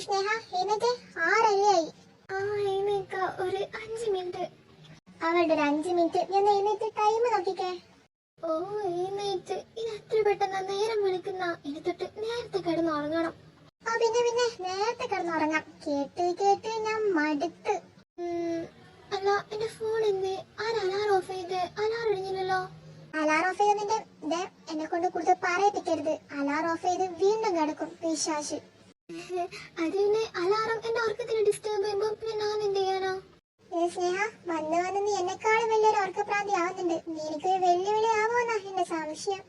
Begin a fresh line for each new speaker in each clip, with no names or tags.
സ്നേഹ എന്നിട്ട് 6:30
ആ എഴുന്നേക്ക ഒരു 5 മിനിറ്റ്.
അവളുടെ ഒരു 5 മിനിറ്റ്. ഞാൻ എന്നിട്ട് ടൈം നോക്കിക്കേ.
ഓ എഴുന്നേറ്റ് ഇത് എത്ര പെട്ടെന്ന് നേരം വിളിക്കുന്ന. ഇനി തൊട്ട് നേരത്തെ കിടന്ന് ഉറങ്ങണം.
പിന്നെ നേരത്തെ കിടന്നുറങ്ങാം. കേട്ട് ഞാൻ മടുത്ത്.
അല്ല എന്റെ ഫോൺ എന്തേ? അലാറം ഓഫ് ചെയ്ത്. അലാറം അടിഞ്ഞില്ലല്ലോ.
അലാറം ഓഫ് ചെയ്തതിന്റെ എന്നെ കൊണ്ട് കൂടുതൽ പറയിപ്പിക്കരുത്. അലാറം ഓഫ് ചെയ്ത് വീണ്ടും കിടക്കും പിശാശ്.
അത് പിന്നെ അലാറം എന്റെ ഉറക്കത്തിന് ഡിസ്റ്റർബ് ചെയ്യുമ്പോ പിന്നെ ഞാൻ എന്ത് ചെയ്യാനോ?
സ്നേഹ വന്ന് നീ എന്നെക്കാളും വലിയൊരു ഉറക്കപ്രാന്തി ആവുന്നുണ്ട്. നീ എനിക്കൊരു വെല്ലുവിളി ആവുമെന്നാ എന്റെ സംശയം.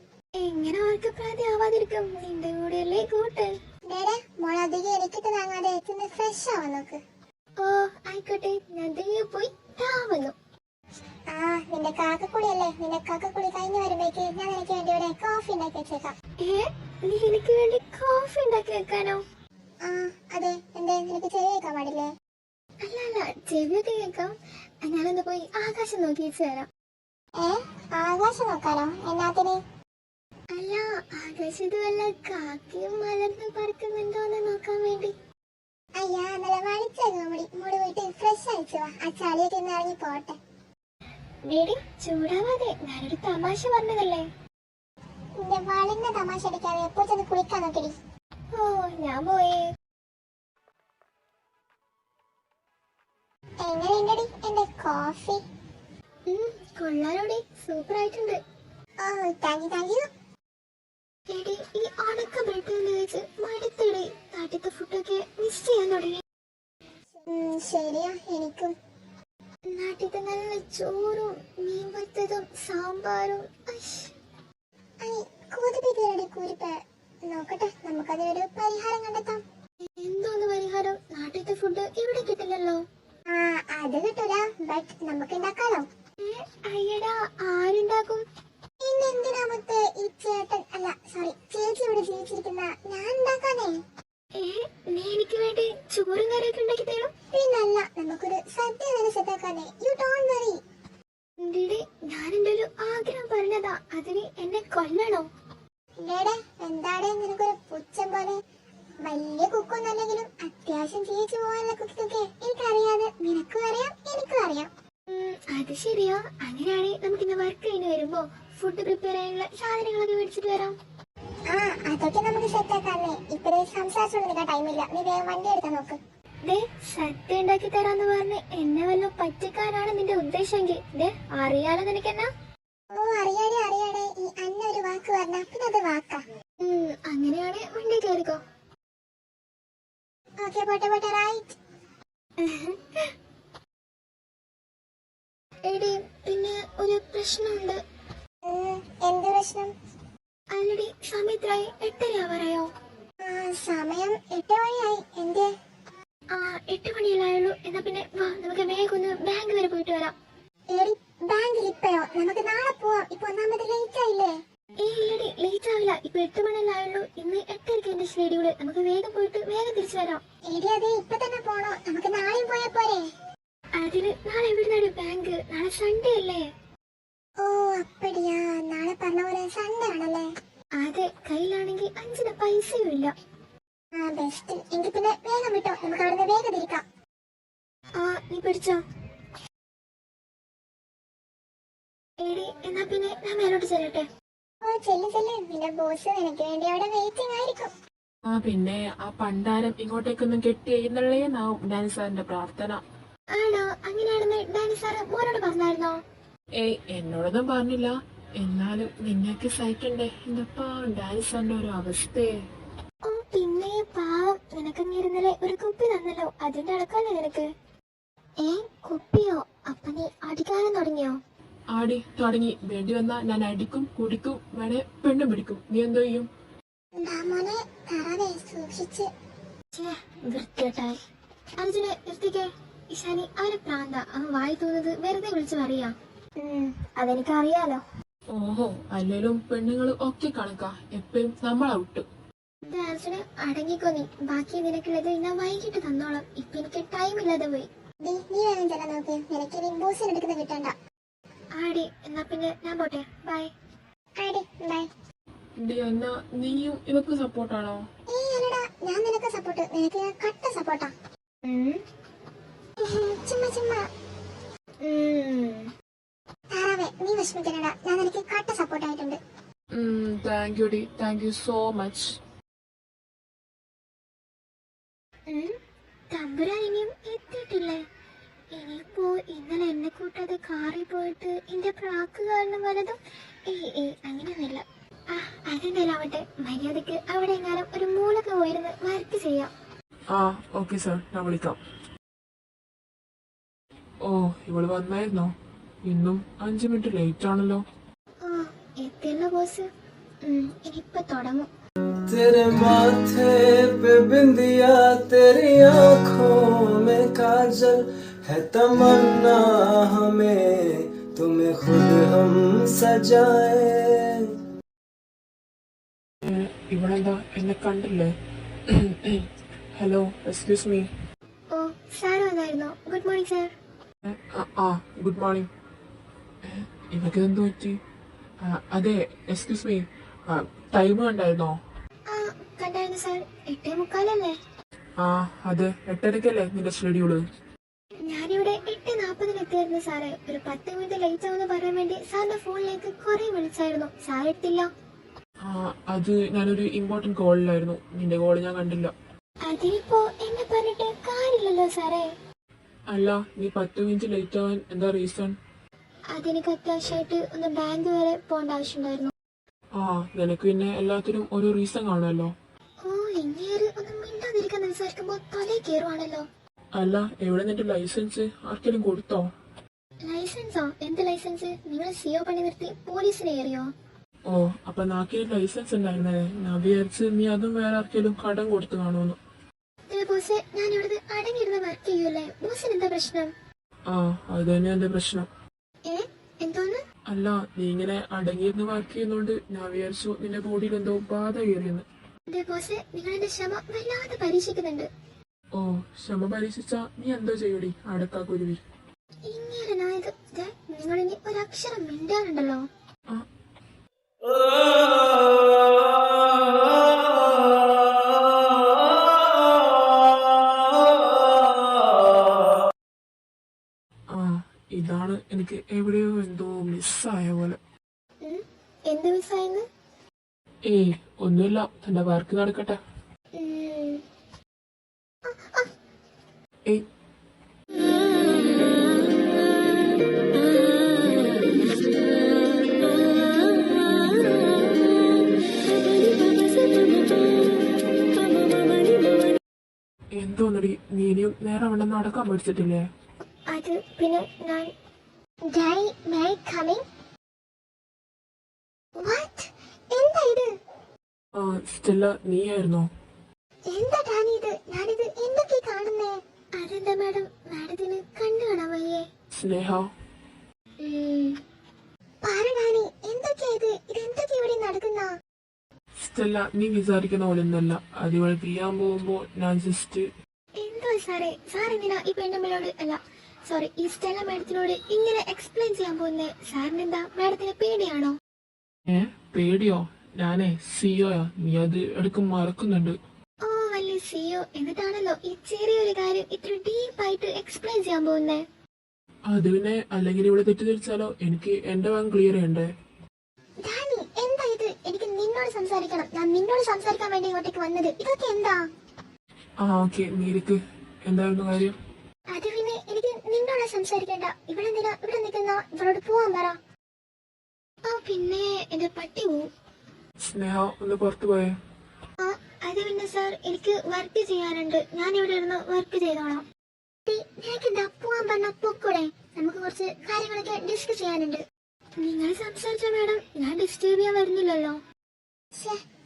എങ്ങനെ ഉറക്കപ്രാന്തി ആവാതിരിക്കും? നിന്റെ കൂടെയല്ലേ കൂട്ട്.
മോളധികം എനിക്കിട്ട് താങ്ങാതെ ഫ്രഷ് ആവാൻ നോക്ക്.
ഓ ആയിക്കോട്ടെ, ഞാൻ പോയി വന്നു.
നിന്റെ കാക്കക്കുളിയല്ലേ? നിന്റെ കാക്കക്കുളി കഴിഞ്ഞു വരുമ്പോഴേക്ക് ഞാൻ എനിക്ക് വേണ്ടി ഇവിടെ കോഫി ഉണ്ടാക്കി വെച്ചേക്കാം.
നീ എനിക്ക് വേണ്ടി കോഫി ഉണ്ടാക്കി വെക്കാനോ?
അതെ. എന്തേ, നിനക്ക് ചെവി കേൾക്കാൻ പാടില്ലേ?
അല്ല ചെവിയൊക്കെ കേൾക്കാം. ഞാനൊന്ന് പോയി ആകാശം നോക്കി വെച്ച് തരാം.
ആകാശം നോക്കാനോ? എന്നാത്തിന്?
അല്ല, ആകാശത്ത് വല്ല കാക്കയും മലർന്ന് പറക്കുന്നുണ്ടോന്ന് നോക്കാൻ വേണ്ടി.
അയ്യാ, നല്ല വളിച്ചേക്കാ മുടി. മൂടി പോയിട്ട് ഫ്രഷ് അയച്ചു വാ. ആ ചളിയൊക്കെ ഇന്ന് ഇറങ്ങി പോട്ടെ.
ചൂടാവാതെ, ഞാനൊരു തമാശ പറഞ്ഞതല്ലേ.
നിന്റെ വളഞ്ഞ തമാശ അടിക്കാതെ എപ്പോ ചെന്ന് കുളിക്കാൻ നോക്കിടി.
ഓ ഞാൻ പോയേ.
എങ്ങനെയുണ്ടടി എന്റെ കോഫി?
കൊള്ളാലോടി, സൂപ്പർ ആയിട്ടുണ്ട്.
Thank you.
ഈ ഉണക്ക ബ്രെഡ് വെച്ച് മടുത്തടി. നാട്ടിലത്തെ ഫുഡൊക്കെ മിസ് ചെയ്യാൻ തുടങ്ങി.
ശരിയാ, എനിക്കും.
നാട്ടിലത്തെ നല്ല ചോറും മീൻ വറുത്തതും സാമ്പാറും.
കൂതിപ്പിക്കലടി കൂരിപ്പ്. നോക്കട്ടെ, നമുക്കതിനൊരു പരിഹാരം കണ്ടെത്താം.
എന്തോന്ന് പരിഹാരം? നാട്ടിലത്തെ ഫുഡ് ഇവിടെ കിട്ടില്ലല്ലോ.
അത് കിട്ടൂല, ബട്ട് നമുക്ക് ഉണ്ടാക്കാലോ.
അയ്യടാ, ആരുണ്ടാക്കും?
പിന്നെന്തിനാ മുത്ത് ഈ ചേട്ടൻ അല്ല സോറി ചേച്ചി ഇവിടെ ജീവിച്ചിരിക്കുന്ന ഞാൻ ഉണ്ടാക്കാനേ.
നീ എനിക്ക് വേണ്ടി ചോറും കറിയൊക്കെ ഉണ്ടാക്കി തരും?
പിന്നല്ല, നമുക്കൊരു സദ്യ തന്നെ സെറ്റാക്കാനേ. You don't worry.
ഞാൻ എന്റെ ഒരു ആഗ്രഹം പറഞ്ഞതാ, അതിന് എന്നെ കൊല്ലണോ?
എന്താടേ നിനക്കൊരു പുച്ഛം പോലെ? വലിയ കുക്കൊന്നും അല്ലെങ്കിലും അത്യാവശ്യം ജീവിച്ചു പോകാനുള്ള കുക്കൊക്കെ എനിക്കറിയാതെ നിനക്കും അറിയാം എനിക്കും അറിയാം.
അത് ശരിയാ. അങ്ങനെയാണെങ്കിൽ നമുക്ക് ഇന്ന് വർക്ക് കഴിഞ്ഞ് വരുമ്പോ ഫുഡ് പ്രിപ്പയർ ചെയ്യാനുള്ള സാധനങ്ങളൊക്കെ മേടിച്ചിട്ട് വരാം.
അതൊക്കെ നമുക്ക് സെറ്റാക്കാന്നേ. ഇപ്പഴേ സംസാരിച്ചോണ്ടിരിക്കാൻ ടൈമില്ല. നീ വേഗം വണ്ടി എടുക്കാൻ നോക്ക്.
സദ്യ ഉണ്ടാക്കി തരാന്ന് പറഞ്ഞ് എന്നെ വല്ല പറ്റിക്കാനാണ് നിന്റെ ഉദ്ദേശമെങ്കിൽ അറിയാലോ നിനക്കെന്നാ.
അറിയാടേ ഈ അന്ന ഒരു വാക്ക് പറഞ്ഞ പിന്നെ അത് വാക്കാ.
അങ്ങനെയാണ് വണ്ടി കയറിക്കോ.
ഓക്കേ, പോട്ടെ റൈറ്റ്.
എടി, പിന്നെ ഒരു പ്രശ്നമുണ്ട്.
എന്ത് പ്രശ്നം?
ആൾറെഡി സമയത്തായി 8:30 ആവാറായോ?
സമയം 8 മണിയായി. എന്തേ?
8 മണിയല്ലായുള്ളൂ. എന്നാ പിന്നെ വാ, നമുക്ക് വേഗം ഒന്ന് ബാങ്ക് വരെ പോയിട്ട് വരാം.
ബാങ്കിൽ ഇപ്പയോ? നമുക്ക് നാളെ പോവാം. ഇപ്പൊ ഒന്നാമത് ലേറ്റ് ആയില്ലേ?
ഇല്ലടി, ലേറ്റ് ആവില്ല. ഇപ്പൊ 8 മണിയല്ലായുള്ളൂ. ഇന്ന് 8:30 എന്റെ ഷെഡ്യൂള്. നമുക്ക് വേഗം പോയിട്ട് വേഗം തിരിച്ചു വരാം.
അതെ, ഇപ്പൊ തന്നെ പോണോ? നമുക്ക് നാളെയും പോയാ പോരെ?
അതിന് നാളെ എവിടുന്നാണ് ബാങ്ക്? നാളെ സൺഡേ അല്ലേ?
അപ്പടിയാ, നാളെ പറഞ്ഞ പോലെ സൺഡേ ആണല്ലേ?
അതെ, കയ്യിലാണെങ്കിൽ 5 പൈസയും ഇല്ല.
ബെസ്റ്റ്. എങ്കിൽ പിന്നെ വേഗം വിട്ടോ, നമുക്ക് അവിടുന്ന് വേഗം തിരിക്കാം.
നീ പിടിച്ചോ. എടി, എന്നാ പിന്നെ ഞാൻ മേലോട്ട് ചെല്ലട്ടെ.
ചെല്ല്. നിന്റെ ബോസ് നിനക്ക് വേണ്ടി അവിടെ വെയിറ്റിംഗ് ആയിരിക്കും.
പിന്നെ ആ പണ്ടാരം ഇങ്ങോട്ടേക്കൊന്നും കെട്ടി എഴുന്നള്ളേന്നാവും ഡാനി സാറിന്റെ പ്രാർത്ഥന.
ആണോ? അങ്ങനെയാണെന്ന് ഡാനി സാറ് മോനോട് പറഞ്ഞായിരുന്നോ?
എന്നോടൊന്നും പറഞ്ഞില്ല. എന്നാലും നിന്നൊക്കെ സഹിക്കണ്ടേ എന്റെ ഡാനി സാറിന്റെ ഒരു അവസ്ഥയെ.
പിന്നെ പാവം, നിനക്കങ്ങിരുന്നല്ലേ ഒരു കുപ്പി തന്നല്ലോ, അതിന്റെ അടക്കല്ലേ നിനക്ക്? കുപ്പിയോ? അപ്പൊ നീ അടിക്കാനും തുടങ്ങിയോ?
ആടി തുടങ്ങി. വേണ്ടി വന്നാ ഞാൻ അടിക്കും, കുടിക്കും, വേണേ പെണ്ണും പിടിക്കും. നീ എന്തോ ചെയ്യും?
വൃത്തികെട്ടായി. അർജുന നിർത്തിക്കേ. ഇഷാനി, അവനെ പ്രാന്ത. അവൻ വായി തോന്നുന്നത് വെറുതെ വിളിച്ചു പറയാ. അതെനിക്ക് അറിയാലോ.
ഓഹോ, അല്ലേലും പെണ്ണുങ്ങൾ ഒക്കെ കണക്കാ. എപ്പോഴും നമ്മൾ ഔട്ട്.
അർജുന, അടങ്ങിക്കോ. നീ ബാക്കി നിനക്കുള്ളത് ഞാൻ വൈകിട്ട് തന്നോളാം. ഇപ്പൊ എനിക്ക് ടൈം ഇല്ലാതെ പോയി.
നീ വേഗം ചെല്ലാൻ നോക്ക്. നിനക്ക് ബോസിന് എടുക്കുന്ന കിട്ടണ്ട.
ആടി, എന്നാ പിന്നെ ഞാൻ പോട്ടെ. ബൈ.
ബൈ.
എന്നാ നീയും ഇവക്ക് സപ്പോർട്ടാണോ?
അല്ലടാ, ഞാൻ നിനക്ക് സപ്പോർട്ട്, നിനക്ക് ഞാൻ കട്ട സപ്പോർട്ടാ. ചുമ്മാ ചുമ്മാ താറാവേ, നീ വിഷമിക്കണടാ, ഞാൻ നിനക്ക് കട്ട സപ്പോർട്ടായിട്ടുണ്ട്.
താങ്ക് യു ഡി, താങ്ക് യു സോ മച്ച്.
തമ്പുരാൻ ഇനിയും എത്തിയിട്ടില്ലേ? ഇനിയിപ്പോ ഇന്നലെ എന്നെ കൂട്ടാതെ കാറിൽ പോയിട്ട് എന്റെ പ്രാക്ക് കാരണം വല്ലതും? അങ്ങനെയൊന്നുമില്ല. അതെന്തായാലും ആവട്ടെ, മര്യാദക്ക് അവിടെ എങ്ങാനും ഒരു മൂലക്ക് പോയിരുന്ന് വർക്ക് ചെയ്യാം.
ഓക്കെ സാർ, ഞാൻ വിളിക്കാം. ഓ, ഇവള് വന്നായിരുന്നോ? ഇന്നും 5 മിനിറ്റ് ലേറ്റ് ആണല്ലോ.
എത്തിയല്ലോ ബോസ്. ഇനിയിപ്പൊ തുടങ്ങും.
तेरे माथे पे बिंदिया, तेरी आंखों में काजल है, तमन्ना हमें तुम्हें खुद हम सजाए.
ഇവളെന്താ എന്നെ കണ്ടില്ലേ? Hello, excuse me.
ഓ, സാർ വന്നായിരുന്നോ? Good morning sir.
Good morning. ഇവക്കെന്തു പറ്റി? അതെ, എക്സ്ക്യൂസ് മീ, ടൈം കണ്ടായിരുന്നോ?
കണ്ടായിരുന്നു സാർ. 8:45
അതെ, 8:30 നിന്റെ ഷെഡ്യൂള്.
ഞാനിവിടെ 8:40 എത്തിയായിരുന്നു സാറേ. ഒരു 10 മിനിറ്റ് ലേറ്റ് ആവുമെന്ന് പറയാൻ വേണ്ടി സാറിന്റെ ഫോണിലേക്ക് കുറെ വിളിച്ചായിരുന്നു, സാർ എടുത്തില്ല.
അത് ഞാനൊരു ഇമ്പോർട്ടന്റ് കോളിലായിരുന്നു, നിന്റെ കോള് ഞാൻ കണ്ടില്ല.
അതിനിപ്പോ എന്നെ പറഞ്ഞിട്ട് കാര്യമില്ലല്ലോ സാറേ.
അല്ല, നീ 10 മിനിറ്റ് ലേറ്റ് ആവാൻ എന്താ റീസൺ?
അതെനിക്ക് അത്യാവശ്യമായിട്ട് ഒന്ന് ബാങ്ക് വരെ പോകേണ്ട ആവശ്യമുണ്ടായിരുന്നു.
നിനക്ക് പിന്നെ എല്ലാത്തിനും ഓരോ റീസൺ കാണുമല്ലോ.
ഓ, ഇങ്ങനെ ഒന്ന് മിണ്ടാതിരിക്കാൻ സംസാരിക്കുമ്പോ തലേ കയറുവാണല്ലോ.
അല്ല, എവിടെ നിന്റെ ലൈസൻസ് ആർക്കെങ്കിലും കൊടുത്തോ?
ലൈസൻസോ? എന്ത് ലൈസൻസ്? നിങ്ങൾ സിഒ പണി നിർത്തി പോലീസിനെ ഏറിയോ?
ഓ, അപ്പൊ നാക്കിന് ലൈസൻസ് ഉണ്ടായിരുന്നേ. ഞാൻ വിചാരിച്ച് നീ അതും വേറെ ആർക്കെങ്കിലും കടം കൊടുത്തു കാണുമെന്ന്.
ബോസെ, ഞാൻ ഇവിടെ അടങ്ങിയിരുന്ന് വർക്ക് ചെയ്യൂലേ, ബോസിന് എന്താ പ്രശ്നം?
അത് തന്നെ എന്റെ പ്രശ്നം.
എന്തോന്ന്?
അല്ല, നീ ഇങ്ങനെ അടങ്ങിയിരുന്ന് വർക്ക് ചെയ്യുന്നോണ്ട് ഞാൻ വിചാരിച്ചു നിന്റെ ബോഡിയിൽ എന്തോ ബാധ കയറിയെന്ന്.
ബോസെ, നിങ്ങൾ എന്റെ ക്ഷമ വല്ലാതെ പരീക്ഷിക്കുന്നുണ്ട്.
ഓ, ക്ഷമ പരീക്ഷിച്ച നീ എന്തോ ചെയ്യൂടി അടക്കാ കുരുവി.
ഇങ്ങനെ നിങ്ങളിനി ഒരക്ഷരം മിണ്ടാറുണ്ടല്ലോ.
ഇതാണ് എനിക്ക് എവിടെയോ എന്തോ മിസ്സായ പോലെ.
എന്ത് മിസ്സായെന്ന്?
ഒന്നുമില്ല, തന്റെ വർക്ക് നടക്കട്ടെ. എന്തോന്നടി, നീ ഇനിയും നേരെ വേണ്ടെന്ന് നടക്കാൻ പഠിച്ചിട്ടില്ലേ?
അത് പിന്നെ ഞാൻ എന്താ ഇത്?
സ്റ്റെല്ല, നീയായിരുന്നോ?
എന്താ ഡാനി ഇത്? ഞാനിത് എന്തൊക്കെ കാണുന്നേ? അതെന്താ മാഡം, മാഡത്തിന് കണ്ണു കാണാൻ വയ്യേ?
സ്നേഹ,
പറ ഡാനി, എന്തൊക്കെയാ ഇത്? ഇതെന്തൊക്കെ ഇവിടെ നടക്കുന്ന?
സ്റ്റെല്ല, നീ വിചാരിക്കുന്ന പോലെ ഒന്നല്ല. അതിവൾ പിരിയാൻ പോകുമ്പോ ഞാൻ ജസ്റ്റ്.
എന്തോ സാറേ, സാർ എന്തിനാ ഈ പെണ്ണമ്മയോട്, അല്ല സോറി, ഈ സ്റ്റെല്ല മാഡത്തിനോട് ഇങ്ങനെ എക്സ്പ്ലെയിൻ ചെയ്യാൻ പോകുന്നേ? സാറിന് എന്താ, മാഡത്തിന് പേടിയാണോ?
പേടിയോ? ഞാനേ സിഒയാ, നീ അത് എടുക്കും മറക്കുന്നുണ്ട്.
ഓ, വലിയ സിഒ എന്നിട്ടാണല്ലോ ഈ ചെറിയൊരു കാര്യം ഇത്ര ഡീപ്പായിട്ട് എക്സ്പ്ലെയിൻ ചെയ്യാൻ പോകുന്നേ?
അത് പിന്നെ, അല്ലെങ്കിൽ ഇവിടെ തെറ്റിദ്ധരിച്ചാലോ? എനിക്ക് എന്റെ ഭാഗം ക്ലിയർ ചെയ്യണ്ടേ?
ഡാനി, എന്താ ഇത്? എനിക്ക് നിന്നോട് സംസാരിക്കണം. ഞാൻ നിന്നോട് സംസാരിക്കാൻ വേണ്ടി ഇങ്ങോട്ടേക്ക് വന്നത്. ഇതൊക്കെ എന്താ?
ഓക്കെ, നീരിക്ക്. എന്തായിരുന്നു കാര്യം?
അത് പിന്നെ എനിക്ക് നിന്നോട് സംസാരിക്കണ്ട. ഇവിടെ നിൽക്കുന്ന ഇവളോട് പോവാൻ പറ. പിന്നെ എന്റെ പട്ടി പോവും.
സ്നേഹ, ഒന്ന് പുറത്തു പോയേ.
അത് പിന്നെ സാർ, എനിക്ക് വർക്ക് ചെയ്യാനുണ്ട്. ഞാൻ ഇവിടെ ഇരുന്ന് വർക്ക് ചെയ്തോളാം. നിനക്കെന്താ പോവാൻ പറഞ്ഞ പൊക്കൂടെ? നമുക്ക് കുറച്ച് കാര്യങ്ങളൊക്കെ ഡിസ്കസ് ചെയ്യാനുണ്ട്. നിങ്ങൾ സംസാരിച്ചോ മാഡം, ഞാൻ ഡിസ്റ്റർബ് ചെയ്യാൻ വരുന്നില്ലല്ലോ.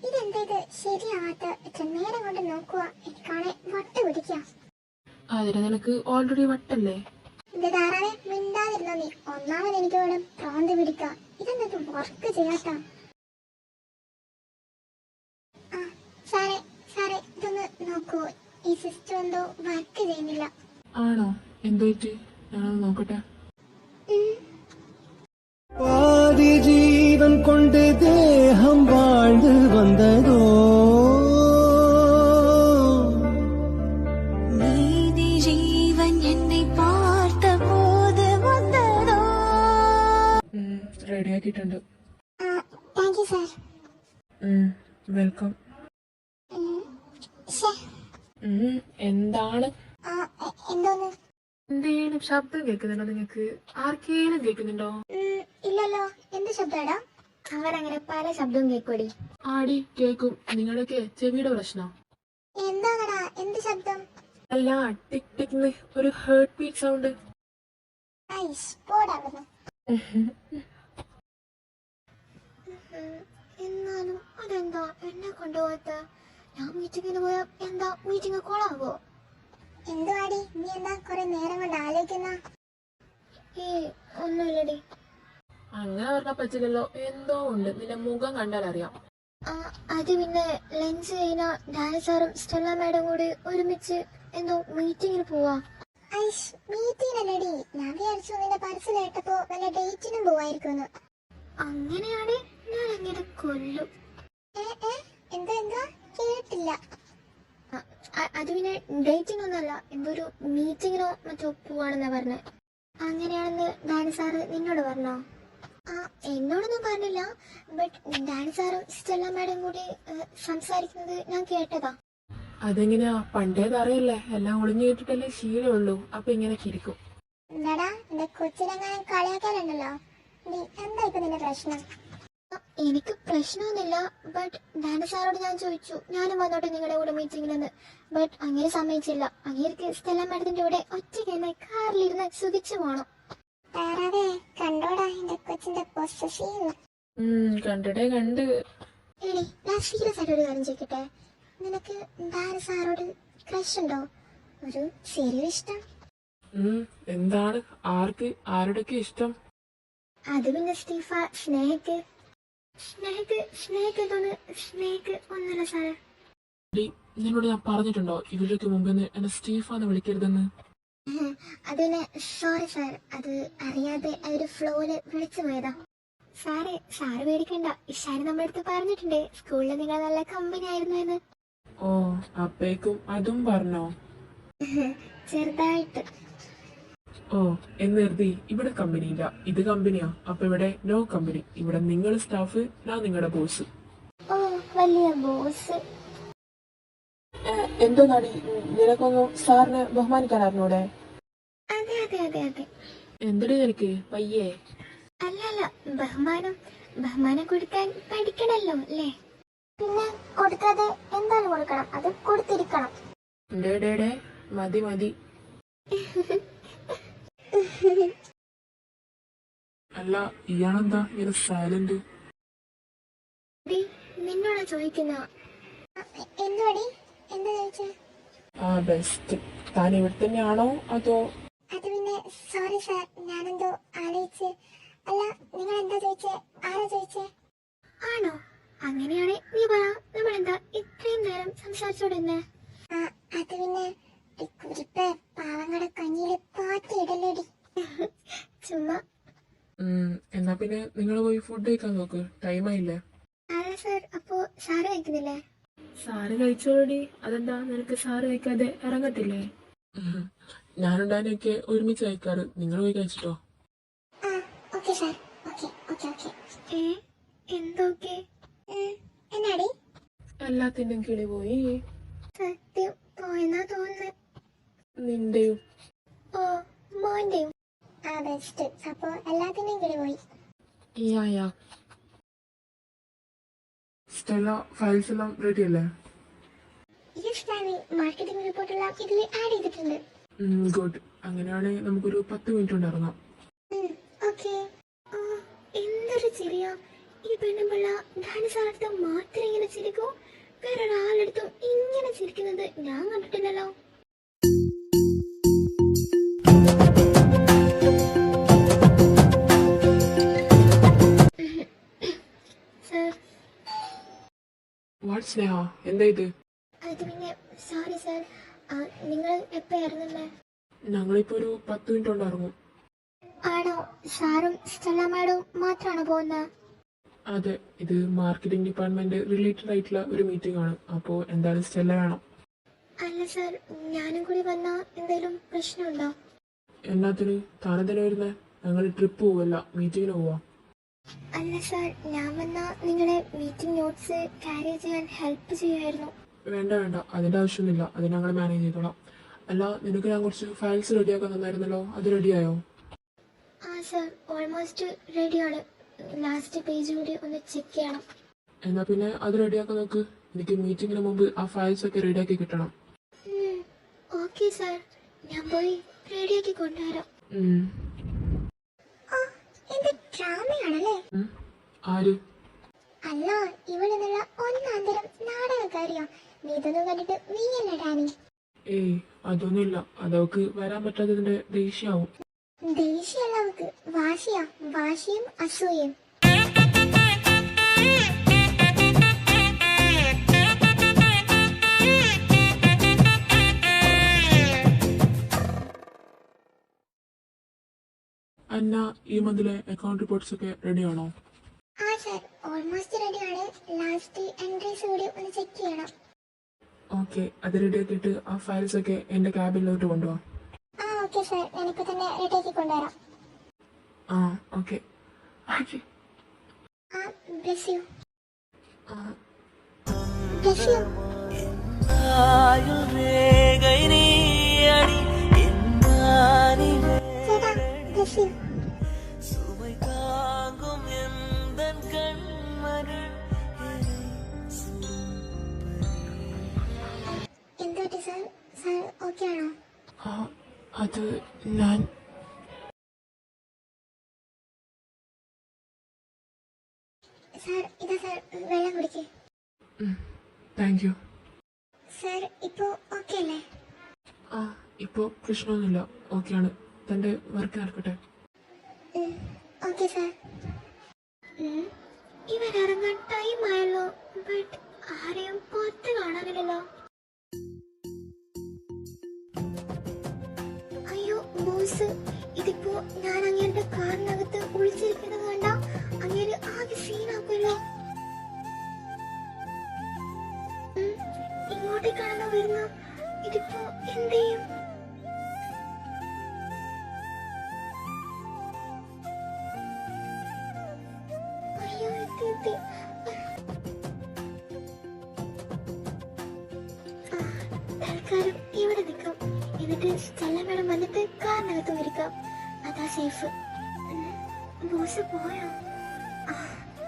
ഇതെന്താ ഇത് ശരിയാവാത്ത? ഇത്ര നേരം കൊണ്ട് നോക്കുക, എനിക്കാണെ വട്ട പിടിക്കാം.
അതിന് നിനക്ക് ഓൾറെഡി വട്ടല്ലേ?
എന്റെ ധാരാളെ മിണ്ടാതിരുന്നോ നീ? ഒന്നാമത് എനിക്ക് ഇവിടെ പ്രാന്ത് പിടിക്കാം. ഇതെന്താ വർക്ക് ചെയ്യാത്ത? സാറേ ഇതൊന്ന് നോക്കൂ, ഈ സിസ്റ്റം എന്തോ വർക്ക് ചെയ്യുന്നില്ല.
ആണോ? എന്തോ പറ്റി? ഞാനത് നോക്കട്ടെ.
பாதி ஜீவன் கொண்டு தேகம் வாழ்ந்து வந்ததோ
ഉണ്ടാക്കിയിട്ടുണ്ട്.
Thank you sir.
വെൽക്കം. എന്താണ്
എന്തോന്ന്?
എന്തേലും ശബ്ദം കേൾക്കുന്നുണ്ടോ? നിങ്ങൾക്ക് ആർക്കേലും കേൾക്കുന്നുണ്ടോ?
ഇല്ലല്ലോ. എന്ത് ശബ്ദാടാ?
അവരങ്ങനെ പല ശബ്ദവും കേൾക്കൂടി.
ആടി കേൾക്കും. നിങ്ങളൊക്കെ ചെവിയുടെ പ്രശ്നം.
എന്താണടാ? എന്ത് ശബ്ദം?
അല്ല, ടിക് ടിക് ഒരു ഹേർട്ട് ബീറ്റ് സൗണ്ട്.
പോടാവുന്നു.
എന്നാലും അതെന്താ എന്നെ കൊണ്ടുപോകാത്ത? ഞാൻ മീറ്റിങ്ങിന് പോയാ എന്താ മീറ്റിംഗ് കോളാവോ?
എന്തുവാടി നീ എന്താ കുറെ നേരം കൊണ്ട് ആലോചിക്കുന്ന?
ഒന്നുമില്ലടി.
അങ്ങനെ പറഞ്ഞാൽ പറ്റില്ലല്ലോ. എന്തോ ഉണ്ട്. നിന്റെ മുഖം കണ്ടാൽ അറിയാം.
അത് പിന്നെ ലഞ്ച് കഴിഞ്ഞ ഡാനി സാറും സ്റ്റെല്ല മാഡം കൂടി ഒരുമിച്ച് എന്തോ മീറ്റിങ്ങിന് പോവാ.
മീറ്റിംഗിനല്ലടി. ഞാൻ വിചാരിച്ചു നിന്റെ പാർസൽ കേട്ടപ്പോ വല്ല ഡേറ്റിനും പോവായിരിക്കുന്നു.
അങ്ങനെയാണ്. ഞാൻ അങ്ങനെ കൊല്ലും.
എന്താ കേട്ടില്ല.
അത് പിന്നെ ഡേറ്റിനൊന്നല്ല, എന്തോ ഒരു മീറ്റിങ്ങിനോ മറ്റോ പോവാണെന്നാ പറഞ്ഞേ. അങ്ങനെയാണെന്ന് ഡാനി സാറ് നിന്നോട് പറഞ്ഞോ? എന്നോടൊന്നും പറഞ്ഞില്ല. ബട്ട് ഡാനി സാറും സ്റ്റെല്ല മാഡം കൂടി സംസാരിക്കുന്നത് ഞാൻ കേട്ടതാ.
അതെങ്ങനെയാ? പണ്ടേത് അറിയല്ലേ, എല്ലാം ഒളിഞ്ഞു കേട്ടിട്ടല്ലേ ശീലമുള്ളൂ. അപ്പൊ ഇങ്ങനെയൊക്കെ ഇരിക്കും.
എന്താടാ എന്റെ കൊച്ചിനെങ്ങനെ കളിയാക്കാറുണ്ടല്ലോ? എന്താ ഇപ്പൊ നിന്റെ പ്രശ്നം?
എനിക്ക് പ്രശ്നമൊന്നുമില്ല. ബട്ട് ഡാനി സാറോട് ഞാൻ ചോദിച്ചു ഞാനും വന്നോട്ടെ നിങ്ങളുടെ കൂടെ മീറ്റിങ്ങിലെന്ന്. ബട്ട് അങ്ങനെ സമ്മതിച്ചില്ല. അങ്ങേർക്ക് സ്റ്റെല്ല മാഡത്തിന്റെ കൂടെ ഒറ്റയ്ക്ക് കാറിലിരുന്ന് സുഖിച്ചു പോണം.
കണ്ടോടാ എന്റെ കൊച്ചിന്റെ പൊസസീവ്.
കണ്ടടേ കണ്ട്.
എടി ഞാൻ സീരിയസ് ആയിട്ട് ഒരു കാര്യം ചോദിക്കട്ടെ. നിനക്ക് ഡാനി സാറോട് ക്രഷ് ഉണ്ടോ? ഒരു ശരിയോ ഇഷ്ടം?
എന്താണ്? ആർക്ക് ആരുടെയൊക്കെ ഇഷ്ടം?
അത് പിന്നെ സ്റ്റീഫ സ്നേഹക്ക് എന്തോന്ന്? സ്നേഹക്ക് ഒന്നല്ല സാറേ.
നിന്നോട് ഞാൻ പറഞ്ഞിട്ടുണ്ടോ ഇവരൊക്കെ മുമ്പെന്ന് എന്നെ സ്റ്റീഫാന്ന് വിളിക്കരുതെന്ന്?
അത് പിന്നെ സോറി സാർ, അത് അറിയാതെ ഒരു ഫ്ലോയില് വിളിച്ചു പോയതാ. സാറ് പേടിക്കണ്ട. ഇഷാര് നമ്മുടെ അടുത്ത് പറഞ്ഞിട്ടുണ്ട് സ്കൂളിൽ നിങ്ങൾ നല്ല കമ്പനി ആയിരുന്നു എന്ന്.
ഓ, അപ്പേക്കും അതും പറഞ്ഞോ?
ചെറുതായിട്ട്.
ഓ, എന്ന് കരുതി ഇവിടെ കമ്പനിയില്ല. ഇത് കമ്പനിയാ. അപ്പൊ ഇവിടെ നോ കമ്പനി. ഇവിടെ നിങ്ങൾ സ്റ്റാഫ്, ഞാൻ നിങ്ങളുടെ ബോസ്.
ഓ, വലിയ ബോസ്.
എന്തോ നാടി, നിനക്കൊന്നും സാറിനെ ബഹുമാനിക്കാൻ അറിഞ്ഞൂടെ?
അതെ അതെ അതെ അതെ.
എന്തിനു നിനക്ക് പയ്യേ?
അല്ല, ബഹുമാനം കൊടുക്കാൻ പഠിക്കണല്ലോ അല്ലേ?
പിന്നെ കൊടുക്കാതെ എന്താണ് കൊടുക്കണം? അത് കൊടുത്തിരിക്കണം.
ഡേ മതി. അല്ല, ഇയാളെന്താ ഇങ്ങനെ സൈലന്റ്?
നിന്നോടാ ചോദിക്കുന്ന.
എന്തുവാടി? എന്താ ചോദിച്ചേ?
ബെസ്റ്റ്. താൻ ഇവിടെ തന്നെയാണോ അതോ?
അത് പിന്നെ സോറി സാർ, ഞാനെന്തോ ആലോചിച്ച്. അല്ല, നിങ്ങൾ എന്താ ചോദിച്ചേ? ആരാ ചോദിച്ചേ?
ആണോ? അങ്ങനെയാണെ നീ പറ, നമ്മളെന്താ ഇത്രയും നേരം സംസാരിച്ചോടെന്നെ?
അത് പിന്നെ കുരിപ്പ് പാവങ്ങളുടെ കഞ്ഞിയില് പാത്തിയിടല്ലേടി.
ചുമ്മാ.
എന്നാ പിന്നെ നിങ്ങൾ പോയി ഫുഡ് കഴിക്കാൻ നോക്ക്. ടൈം ആയില്ലേ?
അല്ല സാർ, അപ്പോ സാറ് കഴിക്കുന്നില്ലേ?
സാറ് കഴിച്ചോളടി. അതെന്താ, നിനക്ക് സാറ് കഴിക്കാതെ ഇറങ്ങത്തില്ലേ? ഞാനുണ്ടാനൊക്കെ ഒരുമിച്ച് കഴിക്കാറ്. നിങ്ങൾ പോയി കഴിച്ചിട്ടോ?
Okay sir. ഓക്കെ.
എന്തൊക്കെ?
എന്നാടി?
എല്ലാത്തിന്റെയും കിളി പോയി.
സത്യം പോയെന്നാ തോന്നുന്നു.
നിന്റെയും?
ഓ, മോന്റെയും.
ബെസ്റ്റ്. അപ്പൊ എല്ലാത്തിന്റെയും കിളി പോയി.
യാ. സ്റ്റെല്ല, ഫയൽസ് എല്ലാം റെഡി അല്ലേ?
യെസ് ഡാനി, മാർക്കറ്റിംഗ് റിപ്പോർട്ടെല്ലാം ഇതിൽ ആഡ് ചെയ്തിട്ടുണ്ട്.
ഗുഡ്. അങ്ങനെയാണെങ്കിൽ നമുക്കൊരു 10 മിനിറ്റ് കൊണ്ട് ഇറങ്ങാം.
ഓക്കെ.
എന്തൊരു ചിരിയാ ഈ പെണ്ണുമ്പിള്ള. ഡാനി സാറടുത്ത് മാത്രം ഇങ്ങനെ ചിരിക്കൂ? വേറൊരാളെടുത്തും ഇങ്ങനെ ചിരിക്കുന്നത് ഞാൻ കണ്ടിട്ടില്ലല്ലോ.
വാട്ട് സ്നേഹ, എന്താ ഇത്?
അത് പിന്നെ സോറി സാർ, നിങ്ങൾ എപ്പോ ഇറങ്ങുന്നേ?
ഞങ്ങളിപ്പോ ഒരു 10 മിനിറ്റ് കൊണ്ട് ഇറങ്ങും.
ആണോ? സാറും സ്റ്റെല്ല മാഡവും മാത്രമാണോ പോകുന്നത്?
അതെ, ഇത് മാർക്കറ്റിംഗ് ഡിപ്പാർട്ട്മെന്റ് റിലേറ്റഡ് ആയിട്ടുള്ള ഒരു മീറ്റിംഗ് ആണ്. അപ്പോ എന്തായാലും സ്റ്റെല്ല വേണം.
അല്ല സാർ, ഞാനും കൂടി വന്നാ എന്തെങ്കിലും പ്രശ്നമുണ്ടോ?
എന്നാത്തിന് താനെന്തിനാ വരുന്നേ? ഞങ്ങൾ ട്രിപ്പ് പോവല്ല, മീറ്റിങ്ങിന് പോവാ.
അല്ല സാർ, ഞാൻ വന്ന നിങ്ങളെ മീറ്റിംഗ് നോട്ട്സ് ക്യാരി ചെയ്യാൻ ഹെൽപ്പ് ചെയ്യായിരുന്നു.
വേണ്ട വേണ്ട, അതിന്റെ ആവശ്യമൊന്നുമില്ല. അത് ഞങ്ങൾ മാനേജ് ചെയ്തോളാം. അല്ല, നിനക്ക് ഞാൻ കുറച്ച് ഫയൽസ് റെഡിയാക്കാൻ തന്നായിരുന്നല്ലോ, അത് റെഡിയായോ?
ആ സാർ, ഓൾമോസ്റ്റ് റെഡിയാണ്. ലാസ്റ്റ് പേജ് കൂടി ഒന്ന് ചെക്ക് ചെയ്യണം.
എന്നാ പിന്നെ അത് റെഡിയാക്കാൻ നോക്ക്. എനിക്ക് മീറ്റിംഗിന് മുമ്പ് ആ ഫയൽസ് ഒക്കെ റെഡിയാക്കി കിട്ടണം.
ഓക്കെ സാർ, ഞാൻ പോയി റെഡിയാക്കി കൊണ്ടുവരാം.
ആ, എന്ത് ഡ്രാമയാണല്ലേ?
ആര്?
അല്ല, ഇവിടെ നിന്നുള്ള ഒന്നാന്തരം നാടകക്കാരിയോ? നീ ഇതൊന്നും കണ്ടിട്ട് നീയല്ല ഡാനി.
ഏയ്, അതൊന്നുമില്ല. അതവക്ക് വരാൻ പറ്റാത്തതിന്റെ ദേഷ്യാവും.
ദേഷ്യമല്ല അവക്ക്, വാശിയാ. വാശിയും അസൂയയും.
അന്ന, ഈ മന്തിലെ അക്കൗണ്ട് റിപ്പോർട്ട്സ് ഒക്കെ റെഡിയാണോ?
ആ സർ, ഓൾമോസ്റ്റ് റെഡിയാണ്. ലാസ്റ്റ് എൻട്രീസ് കൂടി ഒന്ന് ചെക്ക് ചെയ്യണം.
ഓക്കെ, അത് റെഡിയാക്കിയിട്ട് ആ ഫയൽസ് ഒക്കെ എന്റെ ക്യാബിനിലോട്ട് കൊണ്ടുപോവാം.
ആ ഓക്കെ സർ, ഞാനിപ്പോ തന്നെ റെഡിയാക്കി കൊണ്ടുവരാം.
ആ ഓക്കെ.
ആ, ബ്ലെസ് യു. Bless you. ചേട്ടാ, ബ്ലെസ് യു. എന്തുപറ്റി സർ? സർ ഓക്കെ ആണോ?
അത് ഞാൻ
സർ, ഇതാ സർ, വെള്ളം കുടിക്കേ.
Thank you.
സർ ഇപ്പോ ഓക്കെ അല്ലേ?
ആ, ഇപ്പോ പ്രശ്നമൊന്നുമില്ല. ഓക്കെയാണ്. തന്റെ വർക്ക് നടക്കട്ടെ.
Okay sir.
ഇവരിറങ്ങാൻ ടൈം ആയല്ലോ. ബട്ട് ആരെയും പുറത്ത് കാണാനില്ലല്ലോ. അയ്യോ ബോസ്, ഇതിപ്പോ ഞാൻ അങ്ങേരുടെ കാറിനകത്ത് ഒളിച്ചിരിക്കുന്നത് കണ്ട അങ്ങേര് ആകെ സീനാക്കുമല്ലോ. ഇങ്ങോട്ടേക്കാണല്ലോ വരുന്ന. ഇതിപ്പോ എന്ത് ചെയ്യും? അയ്യോ, എത്തി. തൽക്കാലം ഇവിടെ നിൽക്കാം. എന്നിട്ട് സ്റ്റെല്ല മേഡം വന്നിട്ട് കാറിനകത്ത് വരിക്കാം. അതാ സേഫ്. ബോസ് പോയോ?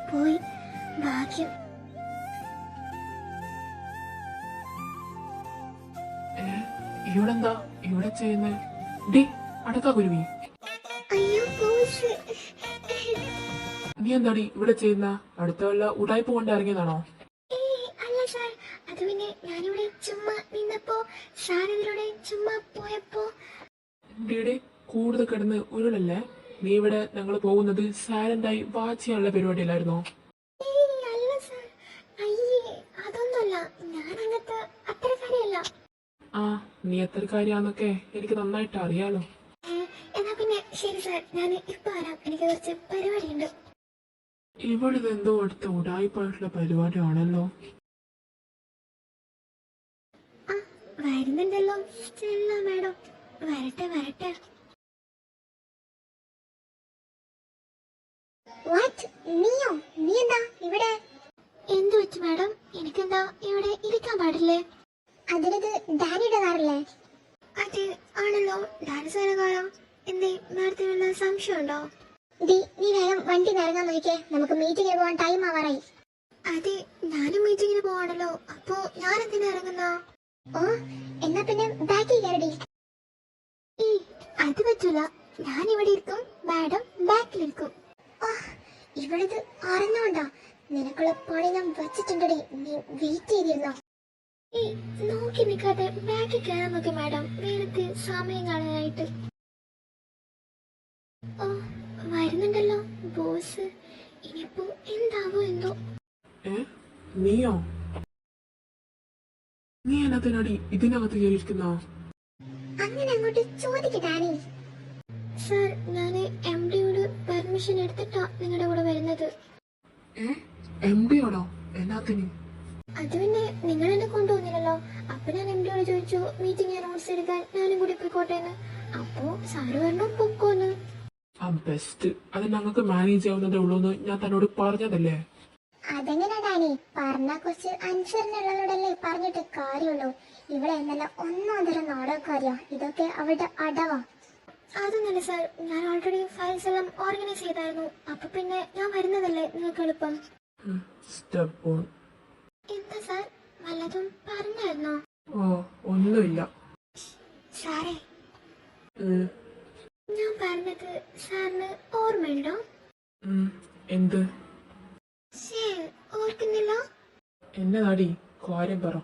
പോയി. ഭാഗ്യം.
ഇവിടെന്താ ഇവിടെ ചെയ്യുന്നേ? ഡി അടക്കാ കുരുവി,
അയ്യോ ബോസ്,
നീ എന്താടി ഇവിടെ ചെയ്യുന്ന? അടുത്ത വല്ല ഉടായ്പ കൊണ്ട് ഇറങ്ങിയതാണോ?
അല്ല സാർ, അത് പിന്നെ ഞാനിവിടെ ചുമ്മാ നിന്നപ്പോ സാർ ഇതിലൂടെ ചുമ്മാ പോയപ്പോ.
ഡിയുടെ കൂടുതൽ കിടന്ന് ഉരുളല്ലേ? നീ ഇവിടെ ഞങ്ങൾ പോകുന്നത് സൈലന്റായി വാച്ച് ചെയ്യാനുള്ള പരിപാടിയിലായിരുന്നോ?
അല്ല സാർ, അയ്യേ അതൊന്നുമല്ല. ഞാൻ അങ്ങനത്തെ അത്രക്കാരിയല്ല.
ആ, നീ എത്ര കാര്യാന്നൊക്കെ എനിക്ക് നന്നായിട്ട് അറിയാലോ.
എന്നാ പിന്നെ ശരി സാർ, ഞാൻ ഇപ്പൊ വരാം. എനിക്ക് കുറച്ച് പരിപാടിയുണ്ട്.
ഇവളിതെന്തോ അടുത്ത ഉടായ്പായിട്ടുള്ള പരിപാടിയാണല്ലോ.
ആ, വരുന്നുണ്ടല്ലോ സ്റ്റെല്ല മാഡം. വരട്ടെ വരട്ടെ.
വാട്ട്? നീയോ? നീ എന്താ ഇവിടെ?
എന്തു പറ്റി മാഡം? എനിക്കെന്താ ഇവിടെ ഇരിക്കാൻ പാടില്ലേ?
അതിനത് ഡാനിയുടെ കാറല്ലേ?
അത് ആണല്ലോ, ഡാൻസ് കാലം. എന്തേ മാഡത്തിന് വല്ല സംശയമുണ്ടോ?
നീ വേഗം വണ്ടി ഇറങ്ങാൻ നോക്കിയേ. നമുക്ക് മീറ്റിംഗിന് പോകാൻ ടൈം ആവാറായി.
അതെ, ഞാനും മീറ്റിങ്ങിന് പോവാണല്ലോ. അപ്പോ ഞാൻ എന്തിനാ ഇറങ്ങുന്ന?
ഓ, എന്നാ പിന്നെ ബാക്കിൽ കയറി.
അത് പറ്റൂല. ഞാൻ ഇവിടെ ഇരിക്കും, മാഡം ബാക്കിലിരിക്കും.
ഇവിടിത് അറിഞ്ഞോണ്ടോ? നിനക്കുള്ള പണി ഞാൻ വെച്ചിട്ടുണ്ടടി. നീ വെയിറ്റ് ചെയ്തിരുന്നോ?
നോക്കി നിൽക്കാതെ ബാക്കിൽ കയറാൻ നോക്കി മാഡം, നേരത്തെ സമയം കാണാനായിട്ട്. ഓ, വരുന്നുണ്ടല്ലോ ബോസ്. ഇനിയിപ്പോ എന്താവോ എന്തോ.
നീയോ? നീ എന്നതിനടി ഇതിനകത്ത് കയറിയിരിക്കുന്ന?
അങ്ങനെ അങ്ങോട്ട് ചോദിക്ക് ഡാനി.
സാർ, ഞാൻ MD-യോട് പെർമിഷൻ എടുത്തിട്ടാ നിങ്ങളുടെ കൂടെ വരുന്നത്.
MD-യോടോ? എന്നാത്തിന്?
അത് പിന്നെ നിങ്ങൾ എന്നെ കൊണ്ടുപോകുന്നില്ലല്ലോ. അപ്പൊ ഞാൻ MD-യോട് ചോദിച്ചു മീറ്റിംഗ് നോട്ട്സ് എടുക്കാൻ ഞാനും കൂടി പോയിക്കോട്ടെ എന്ന്. അപ്പോ സാറ് പറഞ്ഞു പൊക്കോന്ന്.
ആ ബെസ്റ്റ്. അത് ഞങ്ങൾക്ക് മാനേജ് ചെയ്യാവുന്നതേ ഉള്ളൂ എന്ന് ഞാൻ തന്നോട് പറഞ്ഞതല്ലേ.
അതെങ്ങനെ ഡാനി, പറഞ്ഞ കുറച്ച് അനുസരണയുള്ളവരോടല്ലേ പറഞ്ഞിട്ട് കാര്യമുള്ളൂ. ഇവിടെ എന്നല്ല ഒന്നൊന്നര നാടകക്കാരിയാ, ഇതൊക്കെ അവളുടെ അടവാ.
അതൊന്നല്ല സാർ, ഞാൻ ഓൾറെഡി ഫയൽസ് എല്ലാം ഓർഗനൈസ് ചെയ്തായിരുന്നു. അപ്പൊ പിന്നെ ഞാൻ വരുന്നതല്ലേ നിങ്ങൾക്ക് എളുപ്പം.
Step on.
എന്താ സാർ, വല്ലതും പറഞ്ഞായിരുന്നോ?
ഓ ഒന്നുമില്ല.
സാറേ,
ഉം,
ഞാൻ പറഞ്ഞത് സാറിന് ഓർമ്മയുണ്ടോ?
എന്ത്?
ഓർക്കുന്നില്ല?
എന്നതാടി കാര്യം പറ.